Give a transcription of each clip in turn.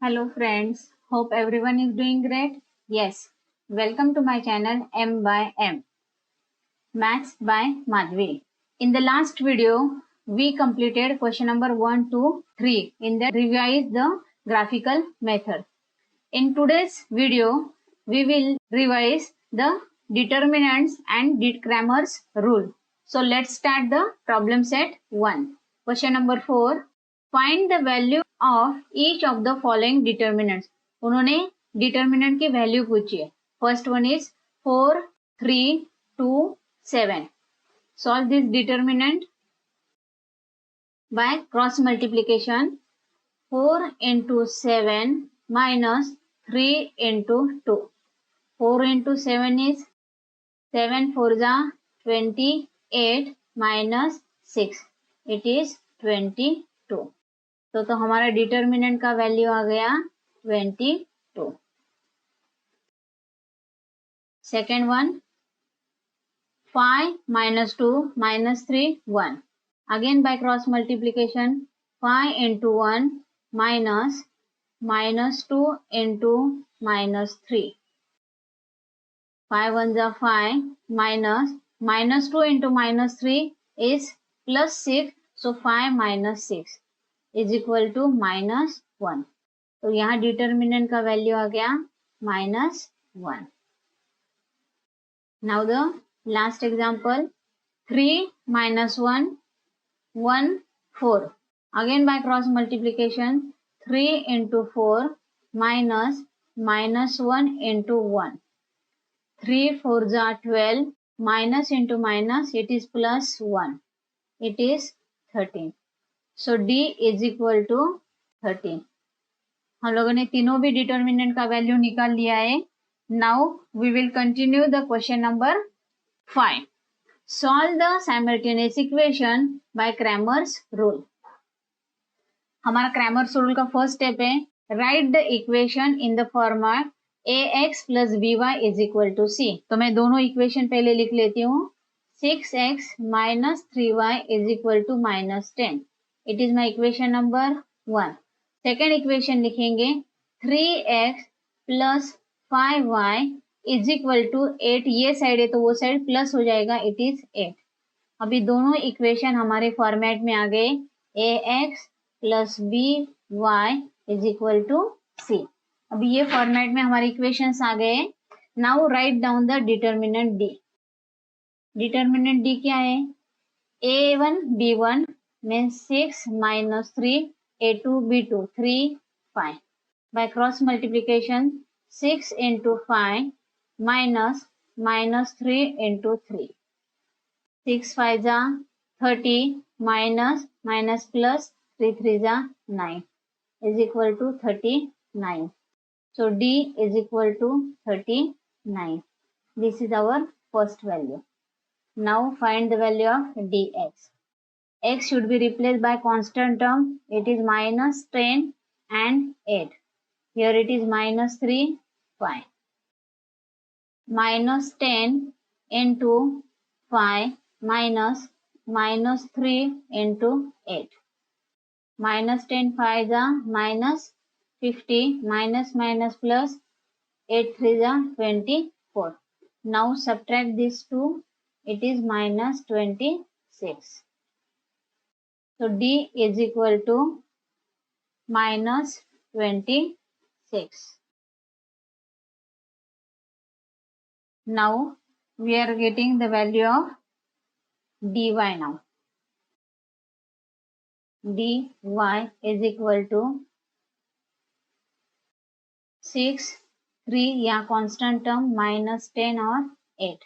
Hello friends, hope everyone is doing great. Yes, welcome to my channel M by M, Maths by Madhvi. In the last video, we completed question number 1 to 3 in the revise the graphical method. In today's video, we will revise the determinants and Cramer's rule. So let's start the problem set 1. Question number 4. Find the value of each of the following determinants. उन्होंने determinant की value पूछी है. First one is 4, 3, 2, 7. Solve this determinant by cross multiplication. 4 into 7 minus 3 into 2. 4 into 7 is 7 4 जा 28 minus 6. It is 22. तो हमारा determinant का value आ गया 22. Second one 5 minus 2 minus 3 1. Again by cross multiplication 5 into 1 minus 2 into minus 3. 5 1 जा 5 minus 2 into minus 3 is plus 6. So 5 minus 6 is equal to minus 1. तो यहाँ determinant का value आ गया -1. Now the last example 3 minus 1 1 4. Again by cross multiplication 3 into 4 minus 1 into 1. 3 4 जा 12 minus into minus it is plus 1. It is 13. So D is equal to 13. हम लोगों ने तीनों भी डिटर्मिनेंट का वैल्यू निकाल लिया है. Now we will continue the question number 5. Solve the simultaneous equation by Cramer's rule. हमारा क्रैमर्स रूल का फर्स्ट स्टेप है write the equation in the format ax plus by is equal to c. तो मैं दोनों equation पहले लिख लेती हूँ. 6x minus 3y is equal to minus 10. It is my equation number 1. Second equation लिखेंगे 3x plus 5y is equal to 8. ये side है तो वो साइड प्लस हो जाएगा. It is 8. अभी दोनों इक्वेशन हमारे फॉर्मेट में आ गए. ax plus by is equal to c. अभी ये फॉर्मेट में हमारे इक्वेशंस आ गए. Now write down the determinant d. Determinant d क्या है? a1 b1 means 6 minus 3 a2 b2 3 5. By cross multiplication 6 into 5 minus 3 into 3. 6 5 जा 30 minus plus 3 3 जा 9 is equal to 39. So D is equal to 39. This is our first value. Now find the value of dx. X should be replaced by constant term. It is minus 10 and 8. Here it is minus 3, 5. Minus 10 into 5 minus 3 into 8. Minus 10 5 जा minus 50 minus plus 8 3 जा 24. Now subtract these two. It is minus 26. So D is equal to minus 26. Now we are getting the value of dy now. dy is equal to 6 3 या constant term minus 10 और 8.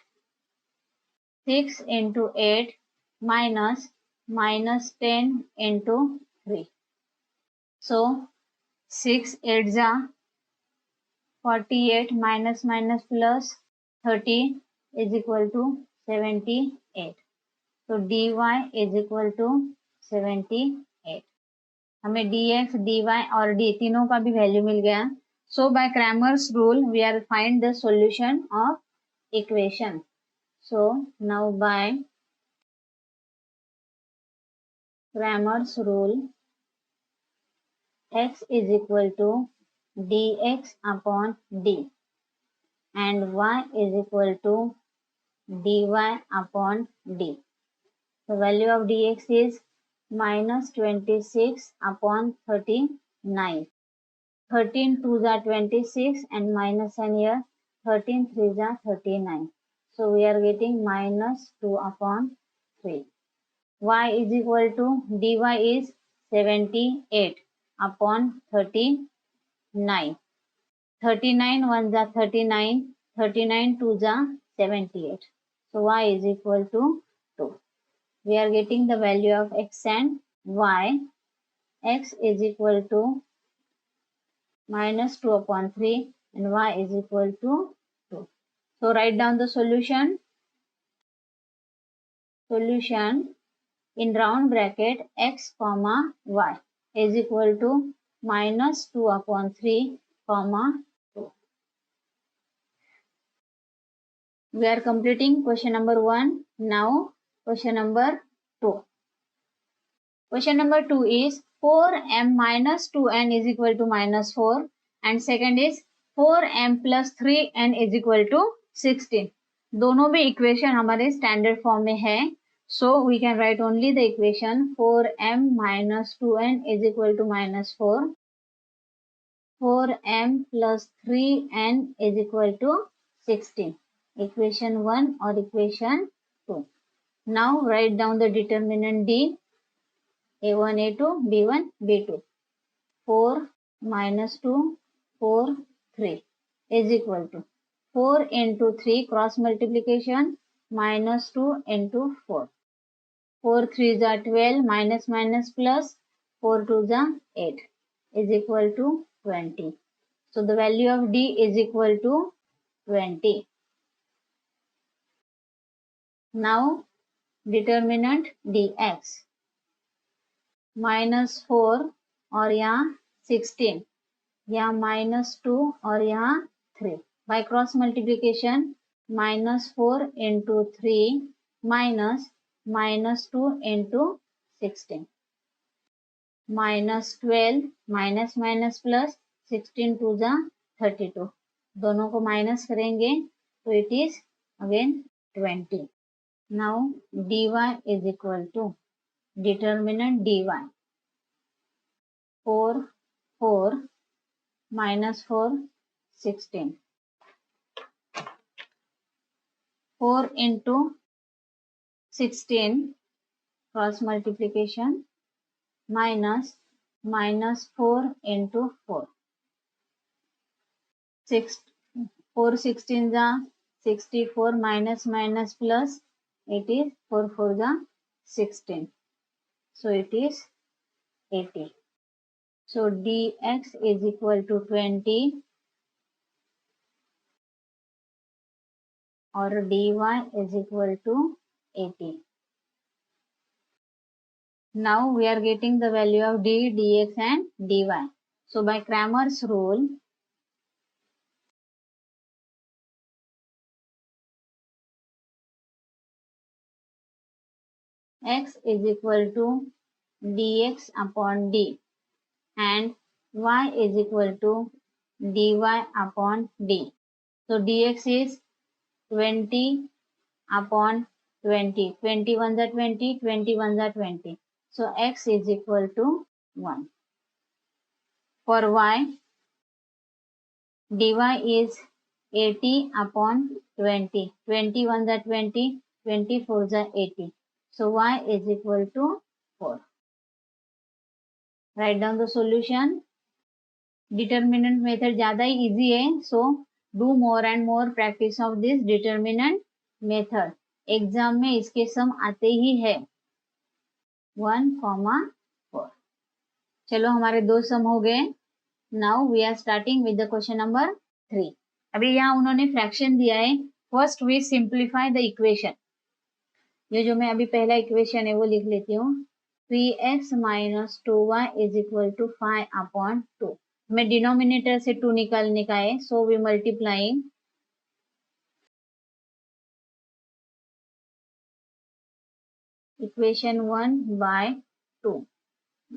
6 into 8 minus 10 into 3. So 6 8 जा 48 minus plus 30 is equal to 78. So dy is equal to 78. हमें dx dy और d तीनों का भी value मिल गया. So by Cramer's rule we are find the solution of equation. So now by Cramer's rule x is equal to dx upon d and y is equal to dy upon d. The value of dx is minus 26 upon 39. 13 2s are 26 and minus and here 13 3s are 39. So we are getting minus 2 upon 3. Y is equal to dy is 78 upon 39. 39 1s are 39. 39 2s are 78. So y is equal to 2. We are getting the value of x and y. X is equal to minus 2 upon 3 and y is equal to 2. So write down the solution. Solution in round bracket x comma y is equal to minus 2 upon 3 comma 2. We are completing question number 1. Now question number 2. Question number 2 is 4m minus 2n is equal to minus 4 and second is 4m plus 3n is equal to 16. दोनों भी equation हमारे standard form में है, so we can write only the equation 4m minus 2n is equal to minus 4. 4m plus 3n is equal to 16. Equation 1 or equation 2. Now write down the determinant D. A1, A2, B1, B2. 4 minus 2, 4, 3 is equal to 4 into 3 cross multiplication minus 2 into 4. 4 3s are 12 minus minus plus 4 2s are 8 is equal to 20. So the value of D is equal to 20. Now determinant dx. minus 4 और यहाँ 16 यहाँ minus 2 और यहाँ 3 by cross multiplication minus 4 into 3 minus 2 into 16 minus 12 minus minus plus 16 2 जा 32 दोनों को minus करेंगे तो it is again 20. Now dy is equal to determinant dy 4 4 minus 4 16 4 into 16 cross multiplication minus 4 into 4 6 4 16 जा 64 minus minus plus it is 4 4 जा 16. So it is 80. So dx is equal to 20 or dy is equal to 80. Now we are getting the value of d, dx and dy. So by Cramer's rule, x is equal to dx upon d and y is equal to dy upon d. So dx is 20 upon 20. 21 are 20, 21 are 20. So x is equal to 1. For y, dy is 80 upon 20. 21 are 20, 24 are 80. So y is equal to 4. Write down the solution. Determinant method ज़्यादा ही easy है. So do more and more practice of this determinant method. Exam में इसके सम आते ही है 1,4. चलो हमारे 2 sum हो गए. Now we are starting with the question number 3. अभी यहाँ उन्होंने फ्रैक्शन दिया है. First we simplify the equation. ये जो मैं अभी पहला इक्वेशन है वो लिख लेती हूँ. 3x minus 2y is equal to 5 upon 2. हमें डिनोमिनेटर से 2 निकालने का है. So we multiplying equation 1 by 2.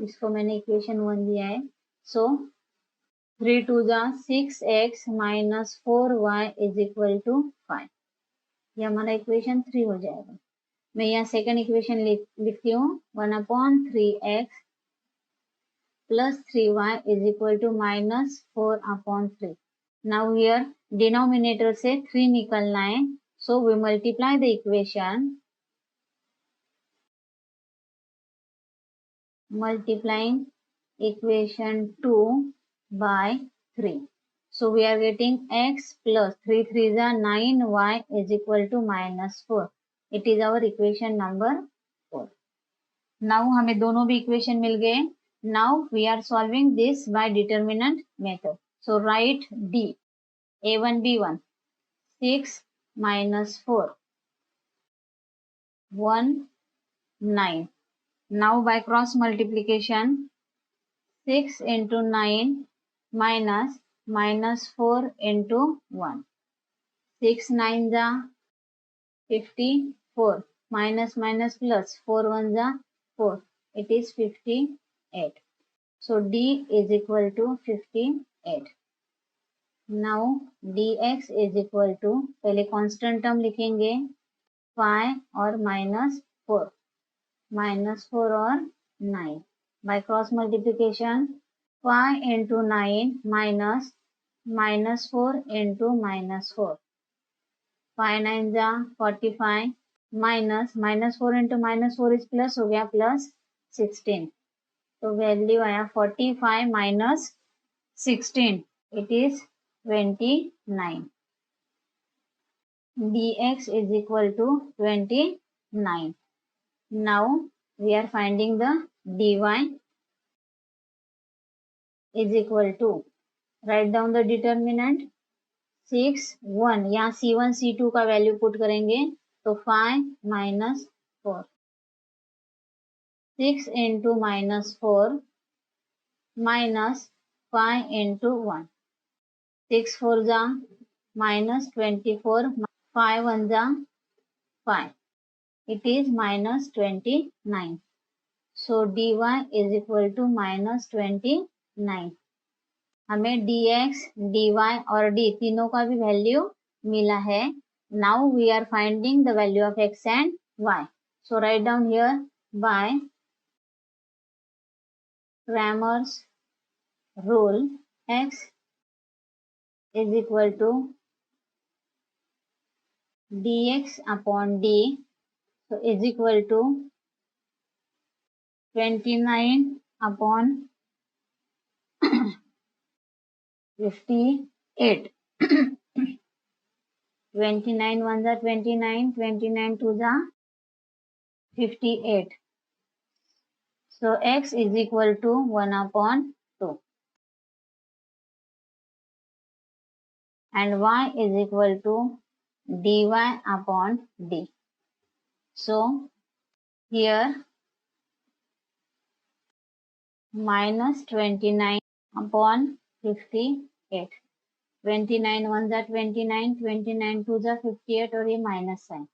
इसको मैंने इक्वेशन 1 दिया है. सो 3 2 जा 6x minus 4y is equal to 5. ये हमारा इक्वेशन 3 हो जाएगा. मैं यहाँ सेकंड इक्वेशन लिखती हूँ. 1/3x plus 3y is equal to minus 4/3. Now here denominator से 3 निकलना है. So we multiply the equation. Multiplying equation 2 by 3. So we are getting x plus 3 3s are 9y is equal to minus 4. It is our equation number 4. Now हमें दोनों भी equation मिल गए. Now we are solving this by determinant method. So write D. A1 B1 6 minus 4 1 9. Now by cross multiplication 6 into 9 minus 4 into 1. 6 9 जा 54 minus plus 4 1 जा 4. It is 58. So D is equal to 58. Now dx is equal to पहले constant term लिखेंगे 5 और -4 और 9. By cross multiplication 5 into 9 minus 4 into -4. 5 9 जा 45 minus 4 into -4 is plus हो गया plus 16. तो वैल्यू आया 45 minus 16. It is 29. dx is equal to 29. Now we are finding the dy is equal to, write down the determinant 6 1. यहाँ c1 c2 का value put करेंगे तो 5 minus 4. 6 into -4 minus 5 into 1. 6 4 जा -24 5 1 जा 5. It is minus 29. So dy is equal to minus 29. हमें dx, dy और d तीनों का भी वैल्यू मिला है. Now we are finding the value of x and y. So write down here by Cramer's rule x is equal to dx upon d. So is equal to 29 upon 58. 29 1 जा 29, 29 2 जा 58. So x is equal to 1/2 and y is equal to dy upon d. So here minus 29 upon 58. 29 1 जा 29, 29 2 जा 58 और ये minus है.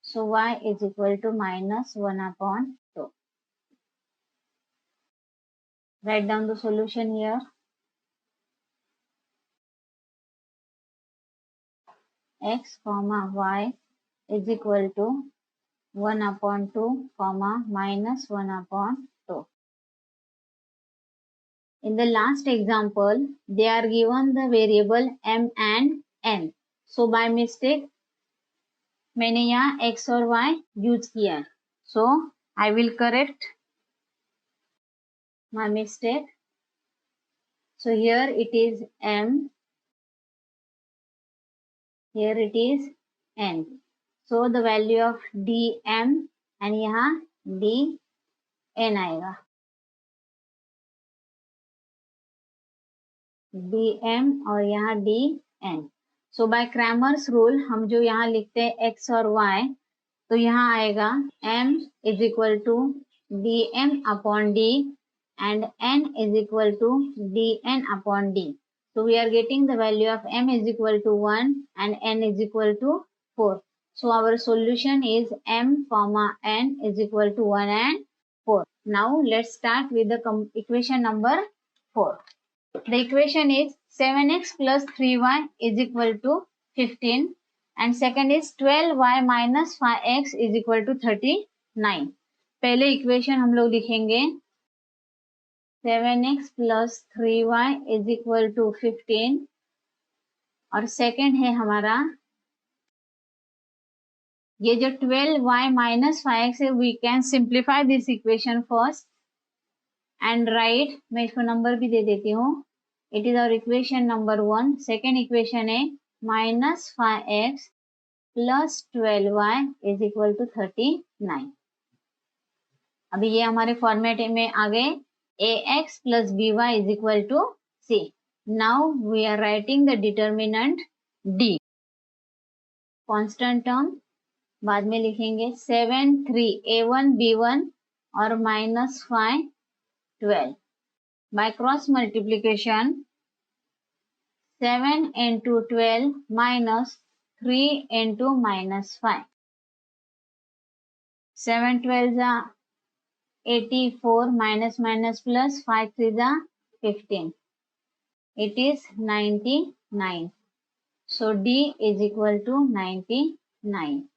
So y is equal to minus 1/2. Write down the solution here. X comma y is equal to 1/2 comma minus 1/2. In the last example, they are given the variable m and n. So by mistake, मैंने यहाँ x और y use किया है. So I will correct my mistake. So here it is m. Here it is n. So the value of dm and यहाँ dn आएगा. dm और यहाँ dn. So by Cramer's rule हम जो यहाँ लिखते हैं x और y, तो यहाँ आएगा m is equal to dm upon d and n is equal to dn upon d. So we are getting the value of m is equal to 1 and n is equal to 4. So our solution is m comma n is equal to 1 and 4. Now let's start with the equation number 4. The equation is 7x plus 3y is equal to 15 and second is 12y minus 5x is equal to 39. पहले equation हम लोग लिखेंगे 7x plus 3y is equal to 15 और second है हमारा ये जो 12y minus 5x है, we can simplify this equation first and write, मैं इसको नंबर भी दे देती हूँ. It is our equation number 1. Second equation है minus 5x plus 12y is equal to 39. अभी ये हमारे फॉर्मेट में आ गए ax plus by is equal to c. Now we are writing the determinant d. Constant term बाद में लिखेंगे 7 3 a1 b1 और minus 5 12. By cross multiplication 7 into 12 minus 3 into minus 5. 7 12 are 84 minus minus plus 5 3 are 15. It is 99. So D is equal to 99.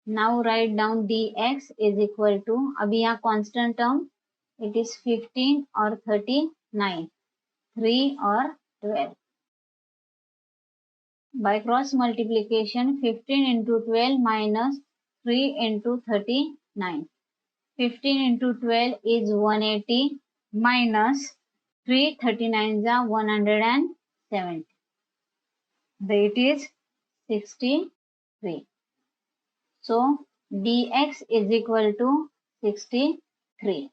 Now write down dx is equal to, अभी यहाँ constant term, it is 15 और 39, 3 और 12. By cross multiplication 15 into 12 minus 3 into 39. 15 into 12 is 180 minus 3 39 is 170. It is 63. So dx is equal to 63.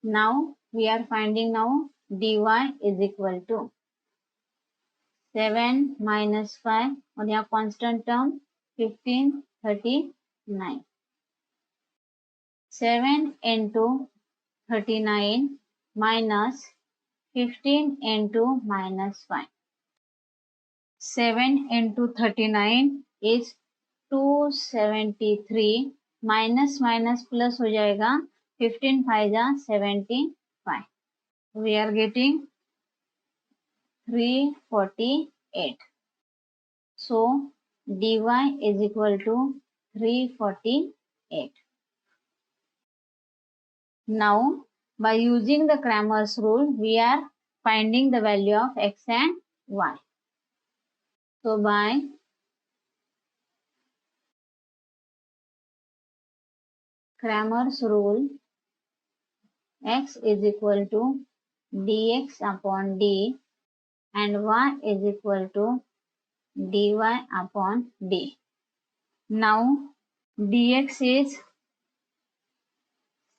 Now we are finding now dy is equal to 7 minus 5 और यहाँ constant term 15 39. 7 into 39 minus 15 into minus 5. 7 into 39 is 273 minus minus plus हो जाएगा 15 5 75. We are getting 348. So dy is equal to 348. Now by using the Cramer's rule we are finding the value of x and y. So by Cramer's rule, x is equal to dx upon d and y is equal to dy upon d. Now dx is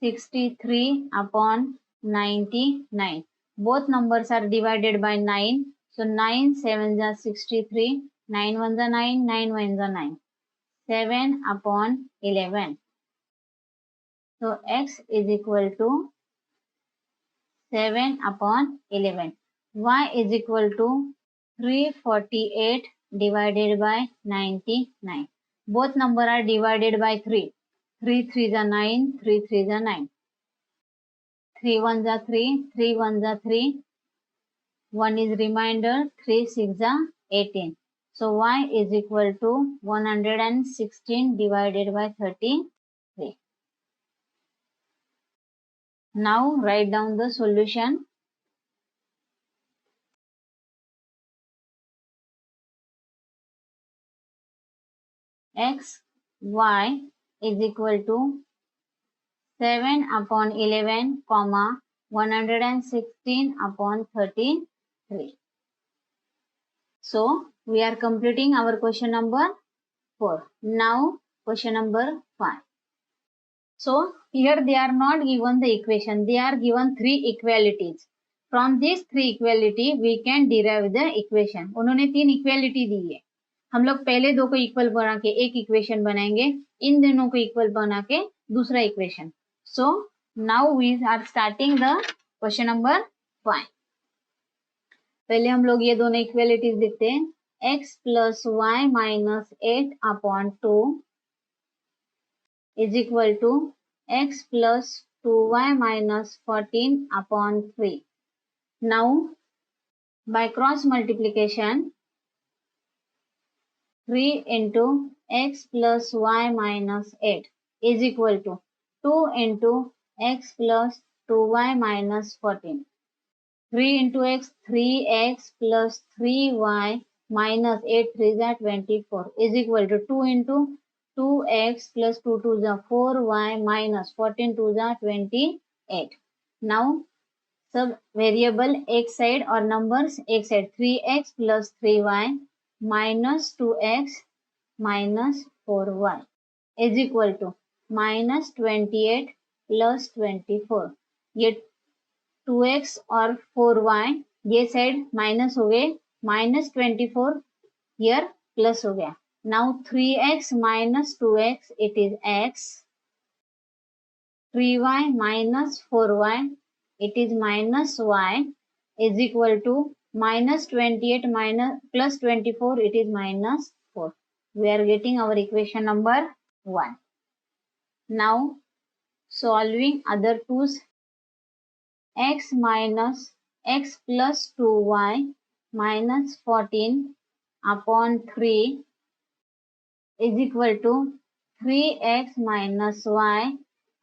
63 upon 99. Both numbers are divided by 9. So 9 7 are 63, 9 1 are 9, 9 1 are 9. 7 upon 11. So x is equal to 7 upon 11. Y is equal to 348 divided by 99. Both numbers are divided by 3. 3 3 are 9, 3 3 are 9. 3 1 are 3, 3 1 are 3. 1 is remainder, 3 6 are 18. So y is equal to 116 divided by 33. Now write down the solution. X, y is equal to 7 upon 11, 116 upon 33. So we are completing our question number 4. Now question number 5. So here they are not given the equation. They are given 3 equalities. From these 3 equality we can derive the equation. उन्होंने 3 equality दी है. हम लोग पहले 2 को equal बना के एक equation बनाएंगे. इन दोनों को इक्वल बना के दूसरा equation. So now we are starting the question number 5. पहले हम लोग ये दोनों इक्वेलिटीज देखते हैं. x plus y minus 8 upon 2 is equal to x plus 2y minus 14 upon 3. Now, by cross multiplication, 3 into x plus y minus 8 is equal to 2 into x plus 2y minus 14. 3 into x, 3x plus 3y minus 8 3 is 24 is equal to 2 into 2x plus 2 2 is 4y minus 14 2 is 28. Now, sub variable x side or numbers x side 3x plus 3y minus 2x minus 4y is equal to minus 28 plus 24. ये 2x और 4y ये side minus हो गए, minus 24 here plus हो गया. Now 3x minus 2x it is x, 3y minus 4y it is minus y is equal to minus 28 minus plus 24 it is minus 4. We are getting our equation number 1. Now solving other twos, x minus x plus 2y minus 14 upon 3 is equal to 3x minus y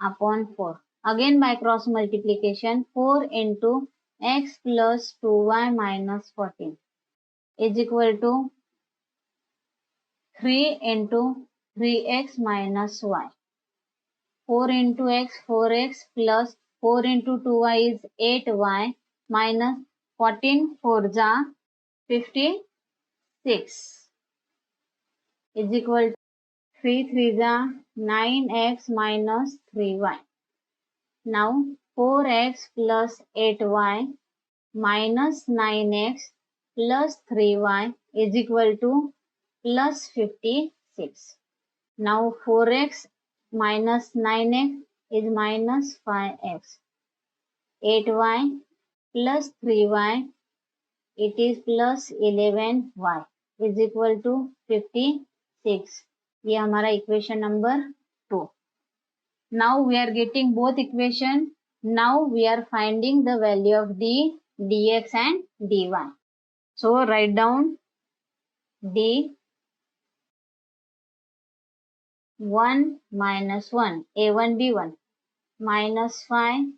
upon 4. Again by cross multiplication, 4 into x plus 2y minus 14 is equal to 3 into 3x minus y. 4 into x, 4x plus 4 into 2y is 8y minus 14 4 ja 56 is equal to 3 3 ja 9x minus 3y. Now 4x plus 8y minus 9x plus 3y is equal to plus 56. Now 4x minus 9x is minus 5x. 8y plus 3y it is plus 11y is equal to 56. ये हमारा equation number 2. Now we are getting both equation. Now we are finding the value of d, dx and dy. So write down d 1 minus 1 a1 b1 minus 5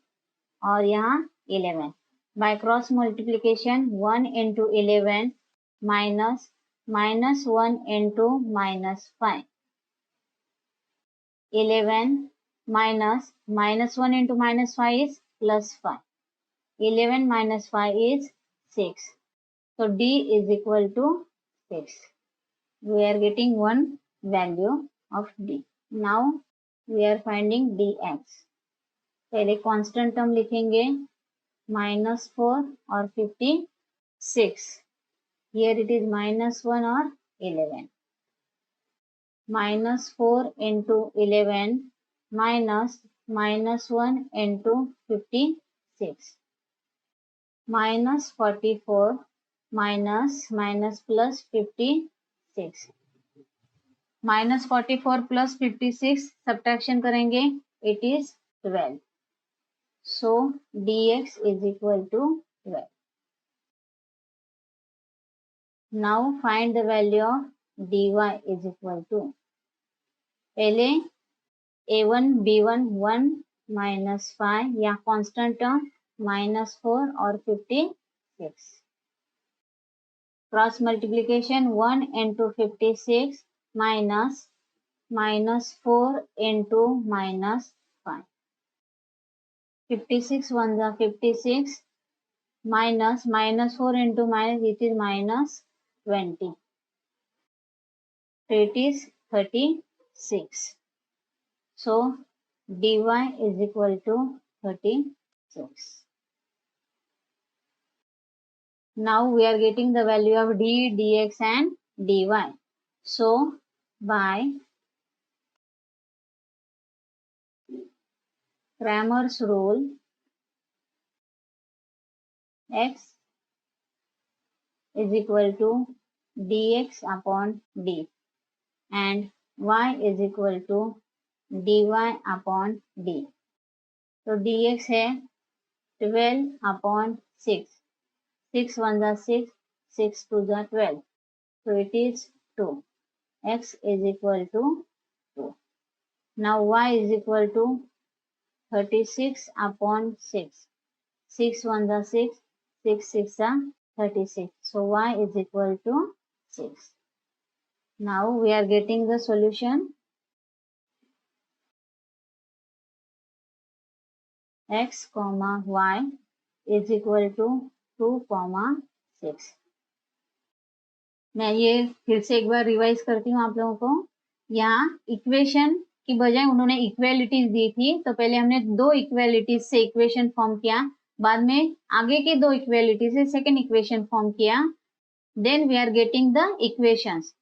और यहाँ 11. By cross multiplication 1 into 11 minus minus 1 into minus 5. 11 minus minus 1 into minus 5 is plus 5. 11 minus 5 is 6. So d is equal to 6. We are getting one value of d. Now we are finding dx. पहले constant term लिखेंगे -4 और 56. Here it is -1 और 11. -4 into 11 minus -1 into 56. -44 minus plus 56. -44 plus 56 subtraction करेंगे, it is 12. So dx is equal to 12. Now find the value of dy is equal to, पहले a1 b1 1 minus 5 या constant term -4 और 56. Cross multiplication 1 into 56 minus -4 into -5. 56 1 is 56 minus -4 into minus it is -20. So it is 36. So dy is equal to 36. Now we are getting the value of d, dx and dy. So by Cramer's rule, x is equal to dx upon d and y is equal to dy/d। तो dx है 12/6, 6 1 जा 6, 6 2 जा 12, so it is 2, x is equal to 2। now y is equal to 36/6, 6 1 जा 6, 6 6 जा 36, so y is equal to 6। now we are getting the solution, x comma y is equal to 2,6। मैं ये फिर से एक बार रिवाइज करती हूँ आप लोगों को। यहाँ इक्वेशन की बजाय उन्होंने इक्वेलिटीज दी थी, तो पहले हमने दो इक्वेलिटीज से इक्वेशन फॉर्म किया, बाद में आगे के दो इक्वेलिटीज से सेकेंड इक्वेशन फॉर्म किया। Then we are getting the equations.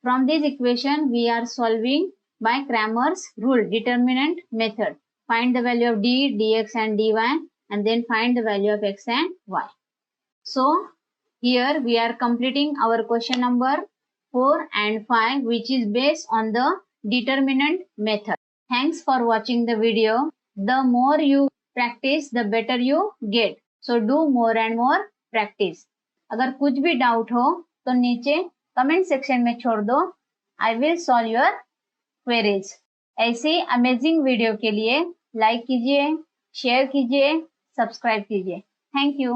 From this equation we are solving by Cramer's rule, determinant method. Find the value of d, dx and dy, and then find the value of x and y. So here we are completing our question number 4 and 5, which is based on the determinant method. Thanks for watching the video. The more you practice, the better you get. So do more and more practice. अगर कुछ भी doubt हो तो नीचे comment section में छोड़ दो। I will solve your queries. ऐसी अमेजिंग वीडियो के लिए लाइक कीजिए, शेयर कीजिए, सब्सक्राइब कीजिए। Thank you.